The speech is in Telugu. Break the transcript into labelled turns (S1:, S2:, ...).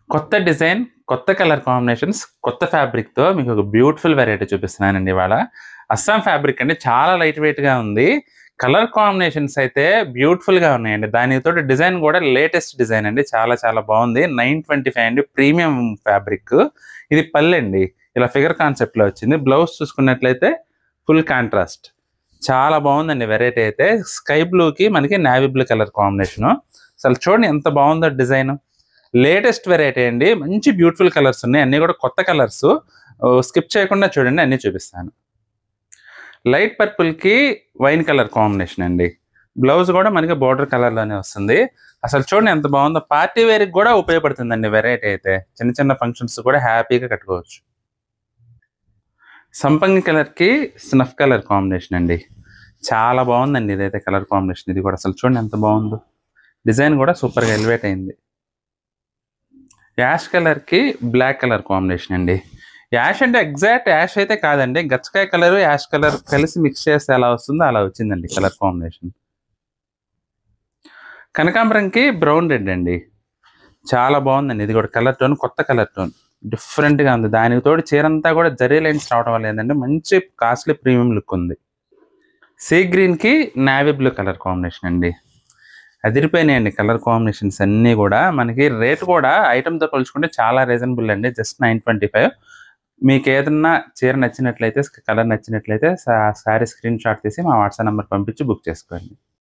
S1: కొత్త డిజైన్, కొత్త కలర్ కాంబినేషన్స్, కొత్త ఫ్యాబ్రిక్‌తో మీకొక బ్యూటిఫుల్ వెరైటీ చూపిస్తున్నానండి ఇవాళ. అస్సాం ఫ్యాబ్రిక్ అండి. చాలా లైట్ వెయిట్‌గా ఉంది. కలర్ కాంబినేషన్స్ అయితే బ్యూటిఫుల్‌గా ఉన్నాయండి. దానితోటి డిజైన్ గూడా లేటెస్ట్ డిజైన్ అండి. చాలా చాలా బావుంది. 925 అండి. Premium fabric. ఇది పల్లండి. ఇలా ఫిగర్ కాన్సెప్ట్‌లో వచ్చింది. బ్లౌజ్ చూసుకున్నట్లయితే ఫుల్ కాంట్రాస్ట్. చాలా బావుందండి వెరైటీ అయితే. స్కై బ్లూకి మనకి నేవీ బ్లూ కలర్ కాంబినేషను. అసలు చూడండి ఎంత బావుందో డిజైను. లేటెస్ట్ వెరైటీ అండి. మంచి బ్యూటిఫుల్ కలర్స్ ఉన్నాయి. అన్నీ కూడా కొత్త కలర్స్. స్కిప్ చేయకుండా చూడండి అన్నీ చూపిస్తాను. లైట్ పర్పుల్‌కి వైన్ కలర్ కాంబినేషన్ అండి. బ్లౌజ్ కూడా మనకి బోర్డర్ కలర్‌లోనే వస్తుంది. అసలు చూడండి ఎంత బావుందో. పార్టీ వేర్‌కి కూడా ఉపయోగపడుతుందండి వెరైటీ అయితే. చిన్న చిన్న ఫంక్షన్స్ కూడా హ్యాపీగా కట్టుకోవచ్చు. సంపంగి కలర్‌కి స్నఫ్ కలర్ కాంబినేషన్ అండి. చాలా బావుందండి ఇదైతే కలర్ కాంబినేషన్. ఇది కూడా అసలు చూడండి ఎంత బావుందో. డిజైన్ కూడా సూపర్‌గా ఎలివేట్ అయింది. యాష్ కలర్‌కి బ్లాక్ కలర్ కాంబినేషన్ అండి. యాష్ అంటే ఎగ్జాక్ట్ యాష్ అయితే కాదండి. గచ్చకాయ కలరు, యాష్ కలర్ కలిసి మిక్స్ చేస్తే ఎలా వస్తుందో అలా వచ్చిందండి కలర్ కాంబినేషన్. కనకాంబరంకి బ్రౌన్ రెడ్ అండి. చాలా బావుందండి. ఇది కూడా కలర్ టోన్ కొత్త కలర్ టోన్. డిఫరెంట్‌గా ఉంది. దానికి తోడు చీరంతా కూడా జరీ లైన్స్ రావడం వల్ల ఏందంటే మంచి కాస్ట్‌లీ ప్రీమియం లుక్ ఉంది. సీ గ్రీన్‌కి నేవీ బ్లూ కలర్ కాంబినేషన్ అండి. అదిరిపోయినాయండి కలర్ కాంబినేషన్స్ అన్నీ గూడా. మనకి రేట్ కూడా ఐటెమ్‌తో పోల్చుకుంటే చాలా రీజనబుల్ అండి. జస్ట్ 925. మీకేదన్నా చీర నచ్చినట్లయితే, కలర్ నచ్చినట్లయితే శారీ స్క్రీన్ షాట్ తీసి మా వాట్సాప్ నంబర్ పంపించి బుక్ చేసుకోండి.